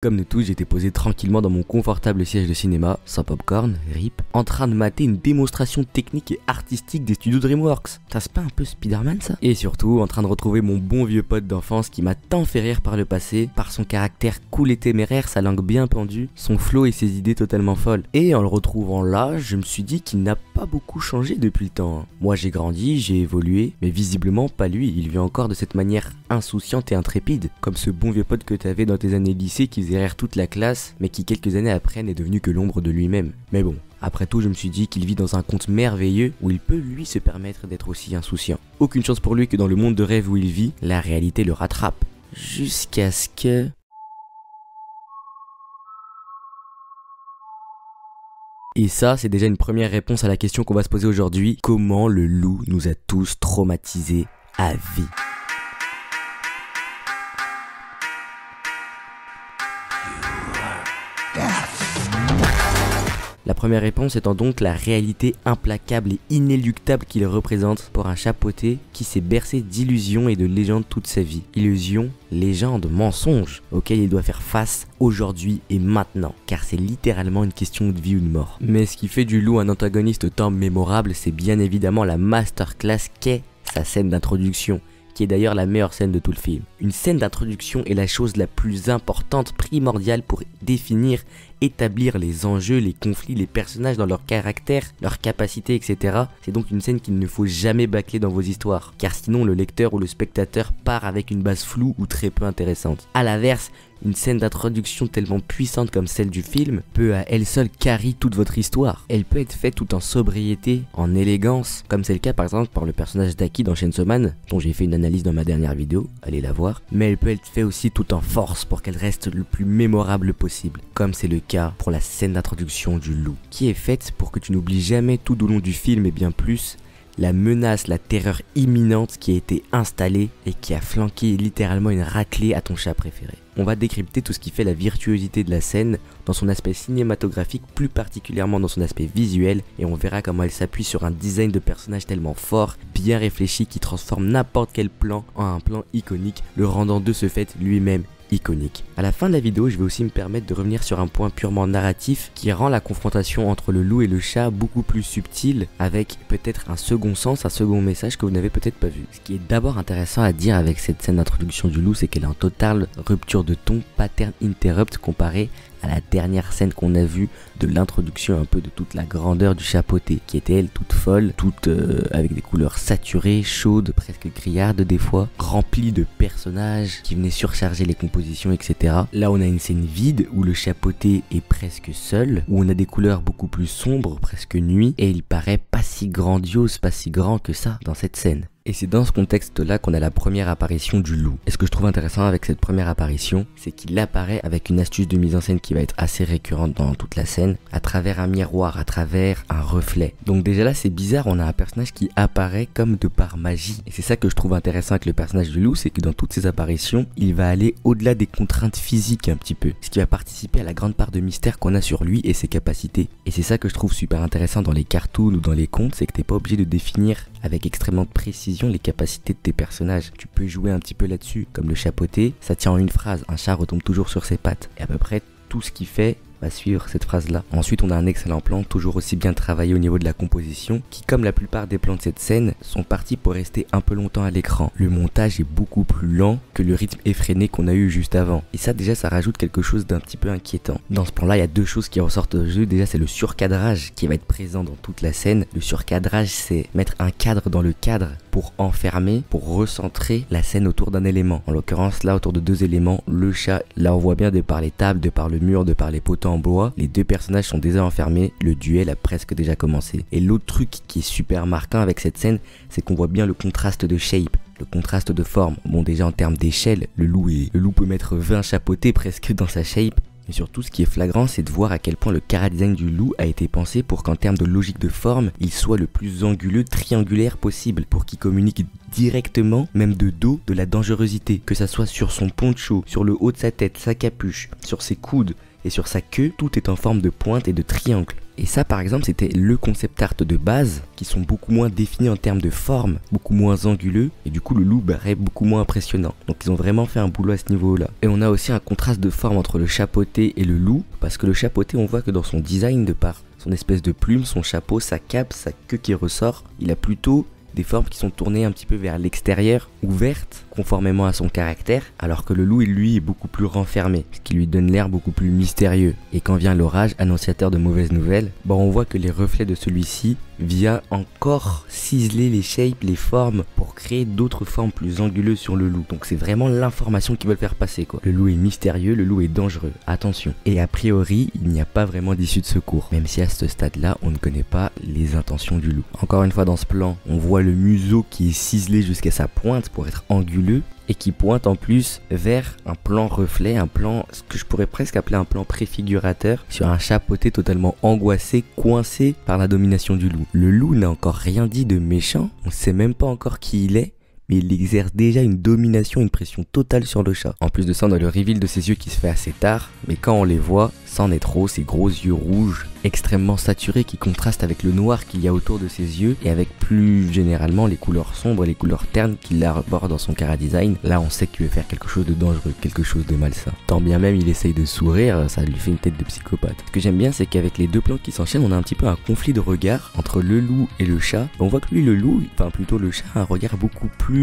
Comme nous tous, j'étais posé tranquillement dans mon confortable siège de cinéma, sans popcorn, rip, en train de mater une démonstration technique et artistique des studios DreamWorks. Ça c'est pas un peu Spider-Man ça? Et surtout, en train de retrouver mon bon vieux pote d'enfance qui m'a tant fait rire par le passé, par son caractère cool et téméraire, sa langue bien pendue, son flow et ses idées totalement folles. Et en le retrouvant là, je me suis dit qu'il n'a pas beaucoup changé depuis le temps. Moi j'ai grandi, j'ai évolué, mais visiblement pas lui, il vit encore de cette manière insouciante et intrépide, comme ce bon vieux pote que t'avais dans tes années lycée qui faisait rire toute la classe, mais qui quelques années après n'est devenu que l'ombre de lui-même. Mais bon, après tout je me suis dit qu'il vit dans un conte merveilleux où il peut lui se permettre d'être aussi insouciant. Aucune chance pour lui que dans le monde de rêve où il vit, la réalité le rattrape. Jusqu'à ce que... Et ça, c'est déjà une première réponse à la question qu'on va se poser aujourd'hui. Comment le loup nous a tous traumatisés à vie? La première réponse étant donc la réalité implacable et inéluctable qu'il représente pour un chapeauté qui s'est bercé d'illusions et de légendes toute sa vie. Illusions, légendes, mensonges auxquels il doit faire face aujourd'hui et maintenant, car c'est littéralement une question de vie ou de mort. Mais ce qui fait du loup un antagoniste tant mémorable, c'est bien évidemment la masterclass qu'est sa scène d'introduction, qui est d'ailleurs la meilleure scène de tout le film. Une scène d'introduction est la chose la plus importante, primordiale pour définir, établir les enjeux, les conflits, les personnages dans leur caractère, leurs capacités, etc. C'est donc une scène qu'il ne faut jamais bâcler dans vos histoires, car sinon le lecteur ou le spectateur part avec une base floue ou très peu intéressante. A l'inverse, une scène d'introduction tellement puissante comme celle du film peut à elle seule carry toute votre histoire. Elle peut être faite tout en sobriété, en élégance, comme c'est le cas par exemple par le personnage d'Aki dans Chainsaw Man, dont j'ai fait une analyse dans ma dernière vidéo, allez la voir. Mais elle peut être faite aussi tout en force pour qu'elle reste le plus mémorable possible, comme c'est le cas pour la scène d'introduction du loup, qui est faite pour que tu n'oublies jamais tout au long du film et bien plus, la menace, la terreur imminente qui a été installée et qui a flanqué littéralement une raclée à ton chat préféré. On va décrypter tout ce qui fait la virtuosité de la scène dans son aspect cinématographique, plus particulièrement dans son aspect visuel, et on verra comment elle s'appuie sur un design de personnage tellement fort, bien réfléchi, qui transforme n'importe quel plan en un plan iconique, le rendant de ce fait lui-même iconique. À la fin de la vidéo, je vais aussi me permettre de revenir sur un point purement narratif qui rend la confrontation entre le loup et le chat beaucoup plus subtile, avec peut-être un second sens, un second message que vous n'avez peut-être pas vu. Ce qui est d'abord intéressant à dire avec cette scène d'introduction du loup, c'est qu'elle est en totale rupture de ton, pattern interrupt comparé à la dernière scène qu'on a vue de l'introduction un peu de toute la grandeur du chapeauté, qui était elle toute folle, toute avec des couleurs saturées, chaudes, presque criardes des fois, remplies de personnages qui venaient surcharger les compositions, etc. Là on a une scène vide où le chapeauté est presque seul, où on a des couleurs beaucoup plus sombres, presque nuit, et il paraît pas si grandiose, pas si grand que ça dans cette scène. Et c'est dans ce contexte-là qu'on a la première apparition du loup. Et ce que je trouve intéressant avec cette première apparition, c'est qu'il apparaît avec une astuce de mise en scène qui va être assez récurrente dans toute la scène, à travers un miroir, à travers un reflet. Donc déjà là c'est bizarre, on a un personnage qui apparaît comme de par magie. Et c'est ça que je trouve intéressant avec le personnage du loup, c'est que dans toutes ses apparitions, il va aller au-delà des contraintes physiques un petit peu. Ce qui va participer à la grande part de mystère qu'on a sur lui et ses capacités. Et c'est ça que je trouve super intéressant dans les cartoons ou dans les contes, c'est que t'es pas obligé de définir avec extrêmement de précision les capacités de tes personnages. Tu peux jouer un petit peu là-dessus, comme le chapeauté, ça tient en une phrase, un chat retombe toujours sur ses pattes. Et à peu près tout ce qu'il fait va suivre cette phrase-là. Ensuite, on a un excellent plan, toujours aussi bien travaillé au niveau de la composition, qui comme la plupart des plans de cette scène, sont partis pour rester un peu longtemps à l'écran. Le montage est beaucoup plus lent que le rythme effréné qu'on a eu juste avant. Et ça, déjà, ça rajoute quelque chose d'un petit peu inquiétant. Dans ce plan-là, il y a deux choses qui ressortent au jeu. Déjà, c'est le surcadrage qui va être présent dans toute la scène. Le surcadrage, c'est mettre un cadre dans le cadre pour enfermer, pour recentrer la scène autour d'un élément. En l'occurrence, là, autour de deux éléments, le chat. Là, on voit bien de par les tables, de par le mur, de par les poteaux en bois, les deux personnages sont déjà enfermés, le duel a presque déjà commencé. Et l'autre truc qui est super marquant avec cette scène, c'est qu'on voit bien le contraste de shape, le contraste de forme. Bon, déjà en termes d'échelle, le loup peut mettre 20 chapeautés presque dans sa shape. Mais surtout, ce qui est flagrant, c'est de voir à quel point le chara-design du loup a été pensé pour qu'en termes de logique de forme, il soit le plus anguleux, triangulaire possible, pour qu'il communique directement, même de dos, de la dangerosité. Que ça soit sur son poncho, sur le haut de sa tête, sa capuche, sur ses coudes et sur sa queue, tout est en forme de pointe et de triangle. Et ça par exemple c'était le concept art de base, qui sont beaucoup moins définis en termes de forme, beaucoup moins anguleux, et du coup le loup paraît beaucoup moins impressionnant. Donc ils ont vraiment fait un boulot à ce niveau là. Et on a aussi un contraste de forme entre le chapeauté et le loup, parce que le chapeauté on voit que dans son design, de par son espèce de plume, son chapeau, sa cape, sa queue qui ressort, il a plutôt des formes qui sont tournées un petit peu vers l'extérieur, ouvertes, conformément à son caractère, alors que le loup, lui, est beaucoup plus renfermé, ce qui lui donne l'air beaucoup plus mystérieux. Et quand vient l'orage, annonciateur de mauvaises nouvelles, on voit que les reflets de celui-ci viennent encore ciseler les shapes, les formes, pour créer d'autres formes plus anguleuses sur le loup. Donc c'est vraiment l'information qu'ils veulent faire passer, quoi. Le loup est mystérieux, le loup est dangereux, attention. Et a priori, il n'y a pas vraiment d'issue de secours, même si à ce stade-là, on ne connaît pas les intentions du loup. Encore une fois, dans ce plan, on voit le museau qui est ciselé jusqu'à sa pointe pour être anguleux, et qui pointe en plus vers un plan reflet, un plan, ce que je pourrais presque appeler un plan préfigurateur, sur un chapeauté totalement angoissé, coincé par la domination du loup. Le loup n'a encore rien dit de méchant, on ne sait même pas encore qui il est, mais il exerce déjà une domination, une pression totale sur le chat. En plus de ça, on a le reveal de ses yeux qui se fait assez tard, mais quand on les voit, c'en est trop, ces gros yeux rouges, extrêmement saturés, qui contrastent avec le noir qu'il y a autour de ses yeux, et avec plus généralement les couleurs sombres, les couleurs ternes qu'il arbore dans son chara-design. Là, on sait qu'il veut faire quelque chose de dangereux, quelque chose de malsain. Tant bien même il essaye de sourire, ça lui fait une tête de psychopathe. Ce que j'aime bien, c'est qu'avec les deux plans qui s'enchaînent, on a un petit peu un conflit de regard entre le loup et le chat. On voit que lui, le loup, enfin plutôt le chat, a un regard beaucoup plus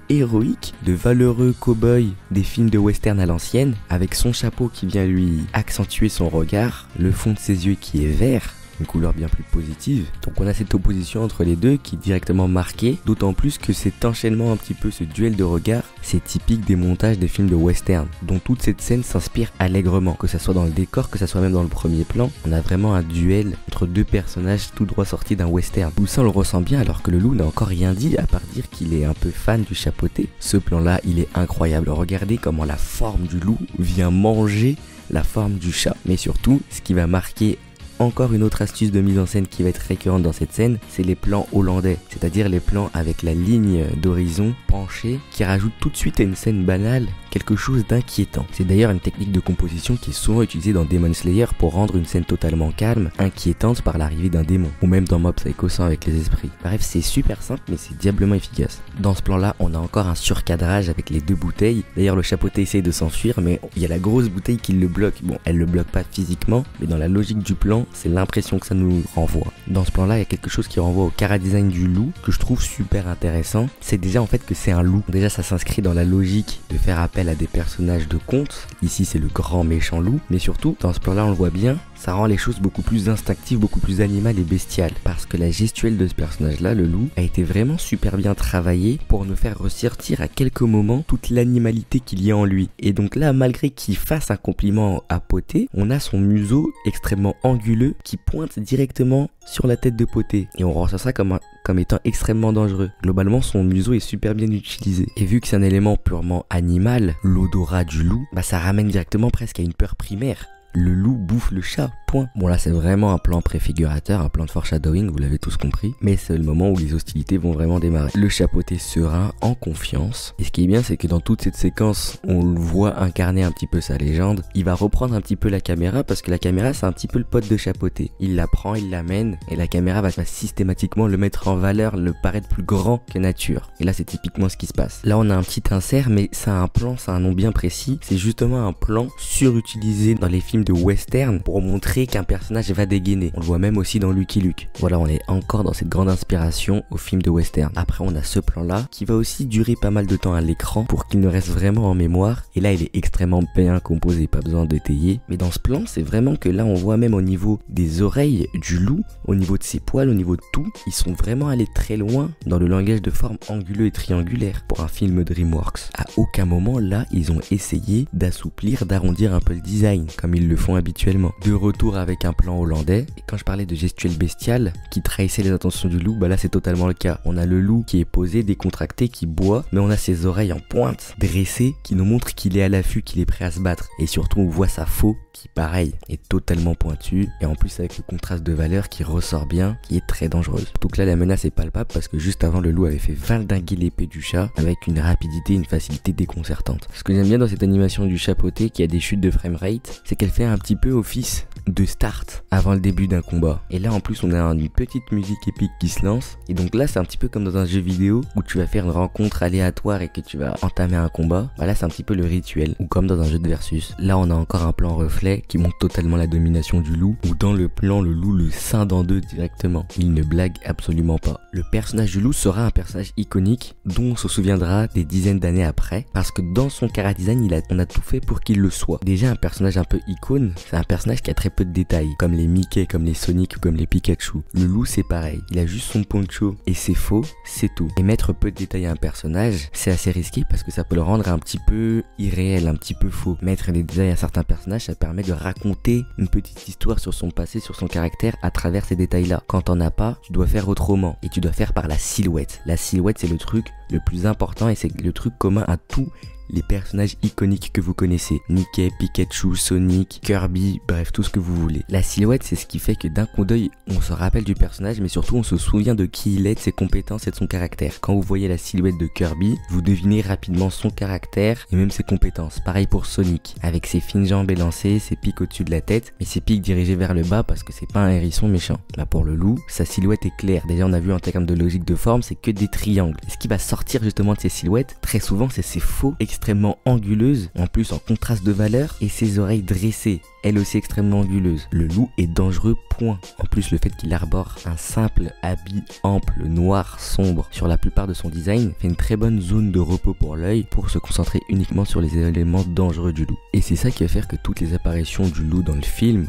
héroïque, de valeureux cow-boy des films de western à l'ancienne, avec son chapeau qui vient lui accentuer son regard, le fond de ses yeux qui est vert, une couleur bien plus positive. Donc on a cette opposition entre les deux qui est directement marquée, d'autant plus que cet enchaînement un petit peu, ce duel de regard, c'est typique des montages des films de western, dont toute cette scène s'inspire allègrement, que ça soit dans le décor, que ça soit même dans le premier plan. On a vraiment un duel entre deux personnages tout droit sortis d'un western. Tout ça on le ressent bien, alors que le loup n'a encore rien dit à part dire qu'il est un peu fan du chapeauté. Ce plan là il est incroyable, regardez comment la forme du loup vient manger la forme du chat. Mais surtout, ce qui va marquer encore une autre astuce de mise en scène qui va être récurrente dans cette scène, c'est les plans hollandais, c'est-à-dire les plans avec la ligne d'horizon penchée qui rajoute tout de suite à une scène banale quelque chose d'inquiétant. C'est d'ailleurs une technique de composition qui est souvent utilisée dans Demon Slayer pour rendre une scène totalement calme, inquiétante par l'arrivée d'un démon, ou même dans Mob Psycho 100 avec les esprits. Bref, c'est super simple mais c'est diablement efficace. Dans ce plan-là, on a encore un surcadrage avec les deux bouteilles. D'ailleurs, le chapeauté essaye de s'enfuir, mais il y a la grosse bouteille qui le bloque. Bon, elle le bloque pas physiquement, mais dans la logique du plan, c'est l'impression que ça nous renvoie. Dans ce plan-là, il y a quelque chose qui renvoie au chara-design du loup que je trouve super intéressant. C'est déjà en fait que c'est un loup. Déjà, ça s'inscrit dans la logique de faire appel à des personnages de contes. Ici, c'est le grand méchant loup. Mais surtout, dans ce plan-là, on le voit bien, ça rend les choses beaucoup plus instinctives, beaucoup plus animales et bestiales. Parce que la gestuelle de ce personnage-là, le loup, a été vraiment super bien travaillée pour nous faire ressortir à quelques moments toute l'animalité qu'il y a en lui. Et donc là, malgré qu'il fasse un compliment à Poté, on a son museau extrêmement anguleux qui pointe directement sur la tête de Poté. Et on ressent ça comme étant extrêmement dangereux. Globalement, son museau est super bien utilisé. Et vu que c'est un élément purement animal, l'odorat du loup, ça ramène directement presque à une peur primaire. Le loup bouffe le chat, point. Bon là c'est vraiment un plan préfigurateur, un plan de foreshadowing, vous l'avez tous compris. Mais c'est le moment où les hostilités vont vraiment démarrer. Le chapeauté serein, en confiance. Et ce qui est bien, c'est que dans toute cette séquence, on le voit incarner un petit peu sa légende. Il va reprendre un petit peu la caméra, parce que la caméra c'est un petit peu le pote de chapeauté. Il la prend, il l'amène, et la caméra va systématiquement le mettre en valeur, le paraître plus grand que nature. Et là c'est typiquement ce qui se passe. Là on a un petit insert, mais ça a un plan, ça a un nom bien précis. C'est justement un plan surutilisé dans les films de western pour montrer qu'un personnage va dégainer. On le voit même aussi dans Lucky Luke. Voilà, on est encore dans cette grande inspiration au film de western. Après on a ce plan là qui va aussi durer pas mal de temps à l'écran pour qu'il ne reste vraiment en mémoire. Et là il est extrêmement bien composé, pas besoin d'étayer. Mais dans ce plan c'est vraiment que là on voit même au niveau des oreilles du loup, au niveau de ses poils, au niveau de tout, ils sont vraiment allés très loin dans le langage de forme anguleux et triangulaire pour un film DreamWorks. À aucun moment là ils ont essayé d'assouplir, d'arrondir un peu le design comme ils le font habituellement. De retour avec un plan hollandais, et quand je parlais de gestuelle bestiale qui trahissait les intentions du loup, là c'est totalement le cas. On a le loup qui est posé, décontracté, qui boit, mais on a ses oreilles en pointe, dressées, qui nous montrent qu'il est à l'affût, qu'il est prêt à se battre. Et surtout on voit sa faux qui pareil est totalement pointue, et en plus avec le contraste de valeur qui ressort bien, qui est très dangereuse. Donc là la menace est palpable parce que juste avant le loup avait fait valdinguer l'épée du chat avec une rapidité et une facilité déconcertante. Ce que j'aime bien dans cette animation du chapeauté qui a des chutes de framerate, c'est qu'elle fait un petit peu office de start avant le début d'un combat. Et là en plus on a une petite musique épique qui se lance. Et donc là c'est un petit peu comme dans un jeu vidéo où tu vas faire une rencontre aléatoire et que tu vas entamer un combat. Bah là c'est un petit peu le rituel. Ou comme dans un jeu de versus. Là on a encore un plan reflet qui montre totalement la domination du loup. Ou dans le plan le loup le scinde en deux directement. Il ne blague absolument pas. Le personnage du loup sera un personnage iconique dont on se souviendra des dizaines d'années après. Parce que dans son chara design on a tout fait pour qu'il le soit. Déjà un personnage un peu icône, c'est un personnage qui a très peu de détails. Comme les Mickey, comme les Sonic ou comme les Pikachu. Le loup c'est pareil. Il a juste son poncho et c'est faux, c'est tout. Et mettre peu de détails à un personnage, c'est assez risqué parce que ça peut le rendre un petit peu irréel, un petit peu faux. Mettre des détails à certains personnages, ça permet de raconter une petite histoire sur son passé, sur son caractère à travers ces détails-là. Quand t'en as pas, tu dois faire autrement et tu dois faire par la silhouette. La silhouette, c'est le truc le plus important et c'est le truc commun à tous les personnages iconiques que vous connaissez. Mickey, Pikachu, Sonic, Kirby, bref, tout ce que vous voulez. La silhouette, c'est ce qui fait que d'un coup d'œil, on se rappelle du personnage, mais surtout on se souvient de qui il est, de ses compétences et de son caractère. Quand vous voyez la silhouette de Kirby, vous devinez rapidement son caractère et même ses compétences. Pareil pour Sonic, avec ses fines jambes élancées, ses pics au-dessus de la tête, mais ses pics dirigés vers le bas parce que c'est pas un hérisson méchant. Là pour le loup, sa silhouette est claire. Déjà on a vu en termes de logique de forme, c'est que des triangles. Et ce qui va sortir justement de ces silhouettes, très souvent c'est ses faux extrêmement anguleuses, en plus en contraste de valeur, et ses oreilles dressées, elles aussi extrêmement anguleuses. Le loup est dangereux, point. En plus le fait qu'il arbore un simple habit ample, noir, sombre sur la plupart de son design fait une très bonne zone de repos pour l'œil pour se concentrer uniquement sur les éléments dangereux du loup. Et c'est ça qui va faire que toutes les apparitions du loup dans le film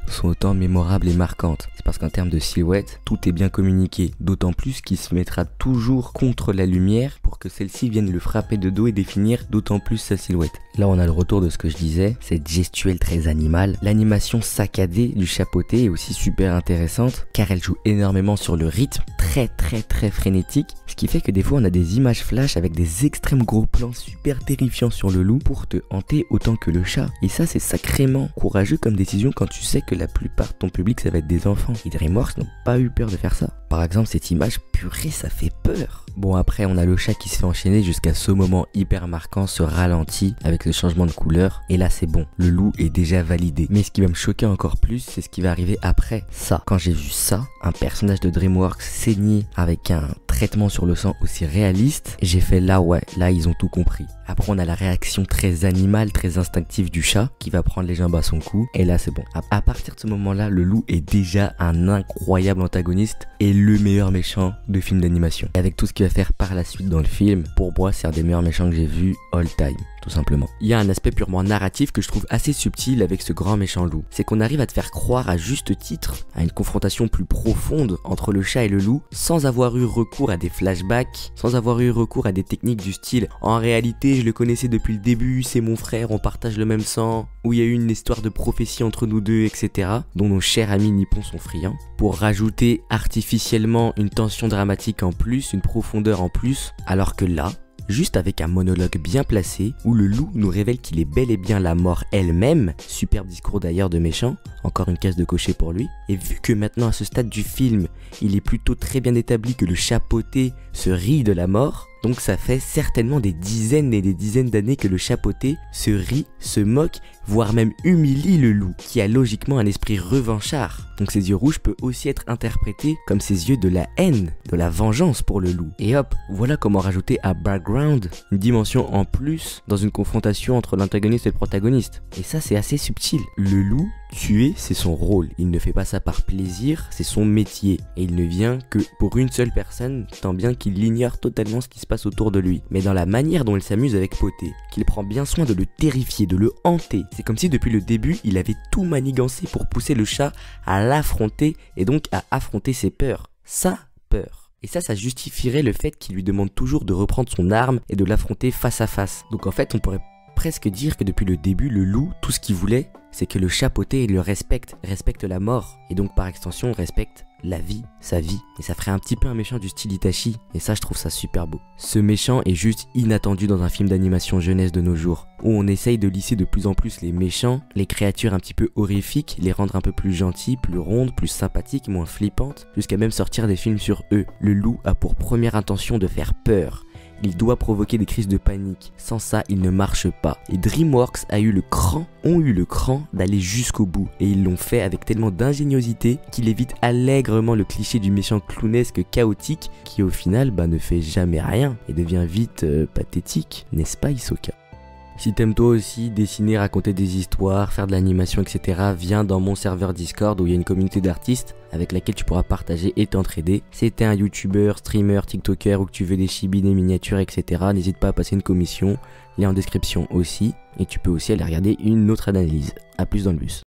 sont autant mémorables et marquantes. C'est parce qu'en termes de silhouette, tout est bien communiqué, d'autant plus qu'il se mettra toujours contre la lumière pour que celle-ci vienne le frapper de dos et définir d'autant plus sa silhouette. Là on a le retour de ce que je disais, cette gestuelle très animale. L'animation saccadée du chapeauté est aussi super intéressante car elle joue énormément sur le rythme très frénétique, ce qui fait que des fois on a des images flash avec des extrêmes gros plans super terrifiants sur le loup pour te hanter autant que le chat. Et ça c'est sacrément courageux comme décision quand tu sais que la plupart de ton public ça va être des enfants. Et DreamWorks n'ont pas eu peur de faire ça. Par exemple cette image, purée, ça fait peur. Bon après on a le chat qui se fait enchaîner jusqu'à ce moment hyper marquant, ce ralenti avec le changement de couleur. Et là c'est bon, le loup est déjà validé. Mais ce qui va me choquer encore plus, c'est ce qui va arriver après ça. Quand j'ai vu ça, un personnage de DreamWorks saigner avec un traitement sur le sang aussi réaliste, j'ai fait là ouais, là ils ont tout compris. Après on a la réaction très animale, très instinctive du chat qui va prendre les jambes à son cou et là c'est bon. À partir de ce moment là, le loup est déjà un incroyable antagoniste et le meilleur méchant de film d'animation. Et avec tout ce qu'il va faire par la suite dans le film, pour moi c'est un des meilleurs méchants que j'ai vu all time. Tout simplement. Il y a un aspect purement narratif que je trouve assez subtil avec ce grand méchant loup. C'est qu'on arrive à te faire croire à juste titre à une confrontation plus profonde entre le chat et le loup sans avoir eu recours à des flashbacks, sans avoir eu recours à des techniques du style en réalité je le connaissais depuis le début, c'est mon frère, on partage le même sang, où il y a eu une histoire de prophétie entre nous deux, etc. dont nos chers amis nippons sont friands, pour rajouter artificiellement une tension dramatique en plus, une profondeur en plus, alors que là, juste avec un monologue bien placé où le loup nous révèle qu'il est bel et bien la mort elle-même, superbe discours d'ailleurs de méchant, encore une case de cocher pour lui, et vu que maintenant à ce stade du film, il est plutôt très bien établi que le chapeauté se rit de la mort, donc ça fait certainement des dizaines et des dizaines d'années que le chapeauté se rit, se moque, voire même humilie le loup, qui a logiquement un esprit revanchard. Donc ses yeux rouges peuvent aussi être interprétés comme ses yeux de la haine, de la vengeance pour le loup. Et hop, voilà comment rajouter à background une dimension en plus dans une confrontation entre l'antagoniste et le protagoniste. Et ça c'est assez subtil. Le loup, tuer, c'est son rôle. Il ne fait pas ça par plaisir, c'est son métier. Et il ne vient que pour une seule personne, tant bien qu'il ignore totalement ce qui se passe autour de lui. Mais dans la manière dont il s'amuse avec Poté, qu'il prend bien soin de le terrifier, de le hanter. C'est comme si depuis le début, il avait tout manigancé pour pousser le chat à l'affronter et donc à affronter ses peurs. Sa peur. Et ça justifierait le fait qu'il lui demande toujours de reprendre son arme et de l'affronter face à face. Donc en fait, on pourrait presque dire que depuis le début, le loup, tout ce qu'il voulait, c'est que le chapeauté le respecte la mort, et donc par extension respecte la vie, sa vie. Et ça ferait un petit peu un méchant du style Itachi, et ça je trouve ça super beau. Ce méchant est juste inattendu dans un film d'animation jeunesse de nos jours, où on essaye de lisser de plus en plus les méchants, les créatures un petit peu horrifiques, les rendre un peu plus gentilles, plus rondes, plus sympathiques, moins flippantes, jusqu'à même sortir des films sur eux. Le loup a pour première intention de faire peur. il doit provoquer des crises de panique. Sans ça, il ne marche pas. Et DreamWorks ont eu le cran d'aller jusqu'au bout. Et ils l'ont fait avec tellement d'ingéniosité qu'il évite allègrement le cliché du méchant clownesque chaotique qui au final ne fait jamais rien et devient vite pathétique, n'est-ce pas Hisoka? Si t'aimes toi aussi dessiner, raconter des histoires, faire de l'animation, etc., viens dans mon serveur Discord où il y a une communauté d'artistes avec laquelle tu pourras partager et t'entraider. Si t'es un youtubeur, streamer, tiktoker ou que tu veux des chibis, des miniatures, etc., n'hésite pas à passer une commission, lien en description aussi, et tu peux aussi aller regarder une autre analyse. A plus dans le bus.